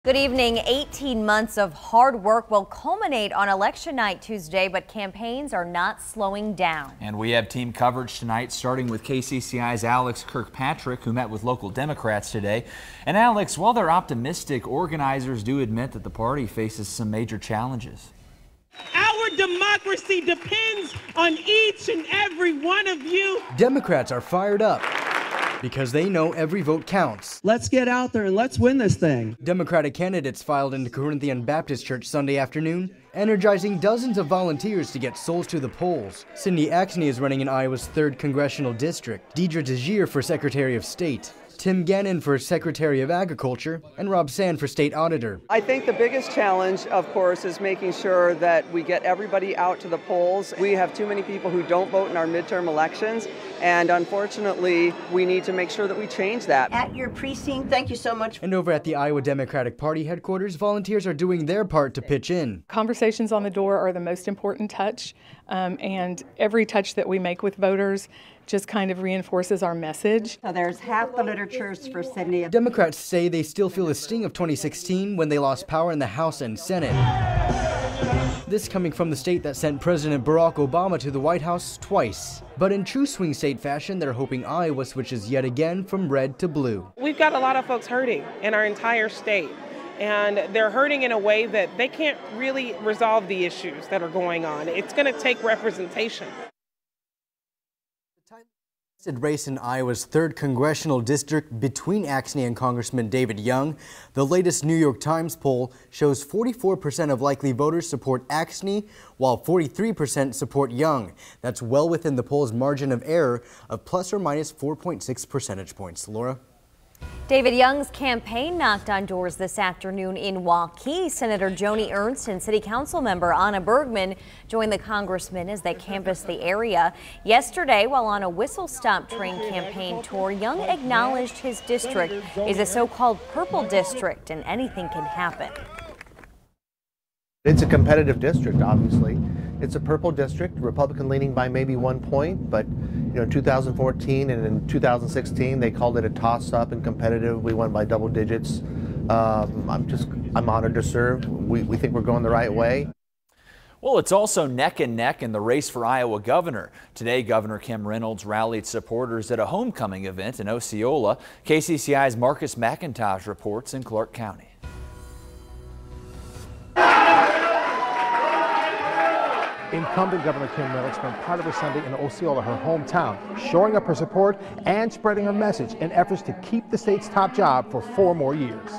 Good evening. 18 months of hard work will culminate on election night Tuesday, but campaigns are not slowing down. And we have team coverage tonight, starting with KCCI's Alex Kirkpatrick, who met with local Democrats today. And Alex, while they're optimistic, organizers do admit that the party faces some major challenges. Our democracy depends on each and every one of you. Democrats are fired up because they know every vote counts. Let's get out there and let's win this thing. Democratic candidates filed into Corinthian Baptist Church Sunday afternoon, energizing dozens of volunteers to get souls to the polls. Cindy Axne is running in Iowa's 3rd Congressional District, Deidre DeGier for Secretary of State, Tim Gannon for Secretary of Agriculture, and Rob Sand for State Auditor. I think the biggest challenge, of course, is making sure that we get everybody out to the polls. We have too many people who don't vote in our midterm elections, and unfortunately, we need to make sure that we change that. At your precinct, thank you so much. And over at the Iowa Democratic Party headquarters, volunteers are doing their part to pitch in. Conversations on the door are the most important touch, and every touch that we make with voters just kind of reinforces our message. So there's half the literatures for Cindy. Democrats say they still feel the sting of 2016 when they lost power in the House and Senate. This coming from the state that sent President Barack Obama to the White House twice. But in true swing state fashion, they're hoping Iowa switches yet again from red to blue. We've got a lot of folks hurting in our entire state, and they're hurting in a way that they can't really resolve the issues that are going on. It's going to take representation. Race in Iowa's 3rd Congressional District between Axne and Congressman David Young. The latest New York Times poll shows 44% of likely voters support Axne, while 43% support Young. That's well within the poll's margin of error of plus or minus 4.6 percentage points. Laura? David Young's campaign knocked on doors this afternoon in Waukee. Senator Joni Ernst and City Council member Anna Bergman joined the congressman as they canvassed the area. Yesterday, while on a whistle-stop train campaign tour, Young acknowledged his district is a so-called purple district and anything can happen. It's a competitive district, obviously. It's a purple district, Republican leaning by maybe 1 point, but in 2014 and in 2016 they called it a toss-up and competitive. We won by double digits. I'm honored to serve. We think we're going the right way. Well, it's also neck and neck in the race for Iowa governor. Today, Governor Kim Reynolds rallied supporters at a homecoming event in Osceola. KCCI's Marcus McIntosh reports in Clark County. Incumbent Governor Kim Reynolds spent part of her Sunday in Osceola, her hometown, showing up her support and spreading her message in efforts to keep the state's top job for 4 more years. This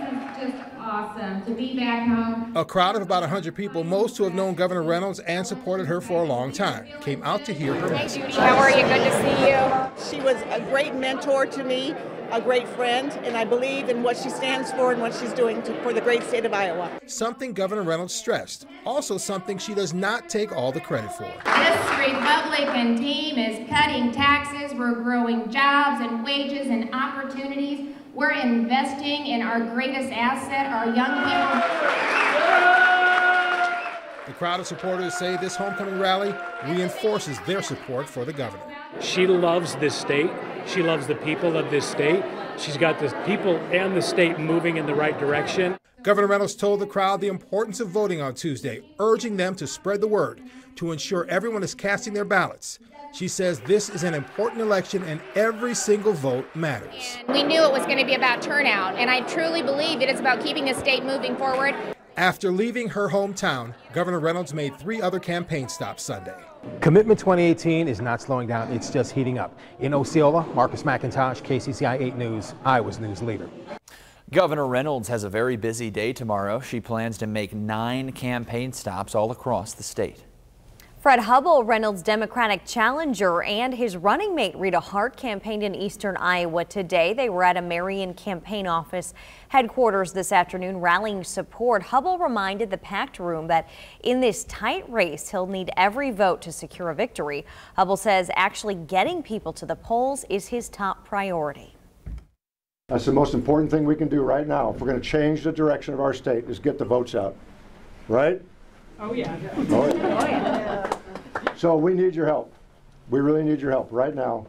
is just awesome to be back home. A crowd of about 100 people, most who have known Governor Reynolds and supported her for a long time, came out to hear her message. How are you? Good to see you. She was a great mentor to me, a great friend, and I believe in what she stands for and what she's doing for the great state of Iowa. Something Governor Reynolds stressed, also something she does not take all the credit for. This Republican team is cutting taxes, we're growing jobs and wages and opportunities, we're investing in our greatest asset, our young people. The crowd of supporters say this homecoming rally reinforces their support for the governor. She loves this state. She loves the people of this state. She's got the people and the state moving in the right direction. Governor Reynolds told the crowd the importance of voting on Tuesday, urging them to spread the word to ensure everyone is casting their ballots. She says this is an important election and every single vote matters. We knew it was going to be about turnout, and I truly believe it is about keeping the state moving forward. After leaving her hometown, Governor Reynolds made 3 other campaign stops Sunday. Commitment 2018 is not slowing down, it's just heating up. In Osceola, Marcus McIntosh, KCCI 8 News, Iowa's news leader. Governor Reynolds has a very busy day tomorrow. She plans to make 9 campaign stops all across the state. Fred Hubbell, Reynolds' Democratic challenger, and his running mate Rita Hart campaigned in eastern Iowa today. They were at a Marion campaign office headquarters this afternoon rallying support. Hubbell reminded the packed room that in this tight race, he'll need every vote to secure a victory. Hubbell says actually getting people to the polls is his top priority. That's the most important thing we can do right now. If we're going to change the direction of our state, is get the votes out, right? Oh, yeah. Oh, yeah. So we need your help. We really need your help right now.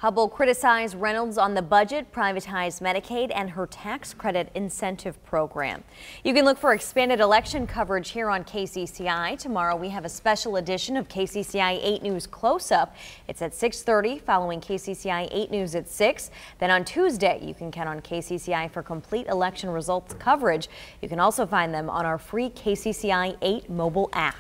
Hubbell criticized Reynolds on the budget, privatized Medicaid, and her tax credit incentive program. You can look for expanded election coverage here on KCCI. Tomorrow we have a special edition of KCCI 8 News Close-Up. It's at 6:30 following KCCI 8 News at 6. Then on Tuesday you can count on KCCI for complete election results coverage. You can also find them on our free KCCI 8 mobile app.